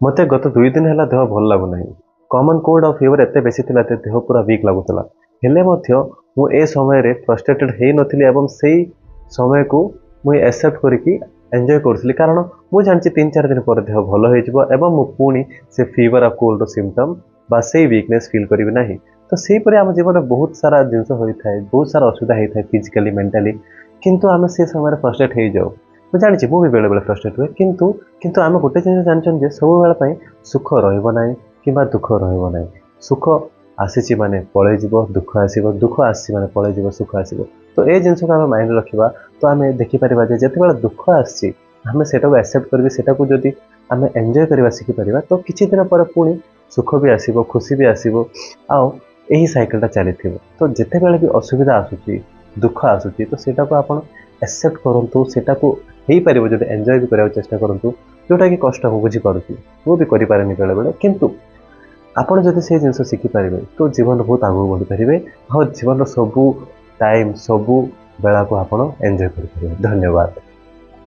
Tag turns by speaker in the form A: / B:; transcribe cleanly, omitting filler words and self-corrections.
A: मते गत 2 दिन है देह भल लगुना कॉमन कोल्ड और फीवर एत बेसी थिला देह पूरा वीक लगुला हेले मु ए समय रे फ्रस्ट्रेटेड हे नथिली एवं सेही समय को मु एक्सेप्ट करके एंजॉय करुली कारण मु जानछि 3-4 दिन पर देह भल हो जिवो एवं मु पुणी से फीवर और कोल्ड सिम्पटम बा से वीकनेस फील करिवि नाही। तो सेही परे आम जीवन में बहुत सारा जिनस होता है, बहुत सारा असुविधा होता है फिजिकली मेंटली, किंतु आम से समय फ्रस्ट्रेट हो जाऊ। ମୁଁ ଜାଣିଛି ମୁଁ ବି ବେଳେବେଳେ ଫ୍ରଷ୍ଟ୍ରେଟ୍ ହୁଏ କିନ୍ତୁ ଆମେ ଗୋଟେ ଜିନିଷ ଜାଣିଛନ୍ତି ଯେ ସବୁବେଳେ ପାଇଁ ସୁଖ ରହିବ ନାହିଁ କିମ୍ବା ଦୁଃଖ ରହିବ ନାହିଁ। ସୁଖ ଆସିଛି ମାନେ ପଳେଇଯିବ, ଦୁଃଖ ଆସିବ, ଦୁଃଖ ଆସିଛି ମାନେ ପଳେଇଯିବ, ସୁଖ ଆସିବ। ତ ଏ ଜିନିଷକୁ ଆମେ ମାଇଣ୍ଡରେ ରଖିବା ତ ଆମେ ଦେଖିପାରିବା ଯେ ଯେତେବେଳେ ଦୁଃଖ ଆସିଛି ଆମେ ସେଟାକୁ ଆକ୍ସେପ୍ଟ କରିବି, ସେଟାକୁ ଯଦି ଆମେ ଏନ୍ଜୟ କରିବା ଶିଖିପାରିବା ତ କିଛି ଦିନ ପରେ ପୁଣି ସୁଖ ବି ଆସିବ, ଖୁସି ବି ଆସିବ, ଆଉ ଏହି ସାଇକେଲଟା ଚାଲିଥିବ। ତ ଯେତେବେଳେ ବି ଅସୁବିଧା ଆସୁଛି, ଦୁଃଖ ଆସୁଛି ତ ସେଟାକୁ ଆପଣ एक्सेप्ट करूँ सेटाको हो पार जो एंजॉय भी करने चेष्टा करूँ जोटा कि कष्ट मु बुझीपारे मु भी करें बेले बेले किंतु आपण जदि से जिन शिखिपारे तो जीवन बहुत आगे बढ़ी पारे और जीवन सबू टाइम सबू बेला को आप एंजॉय करें। धन्यवाद।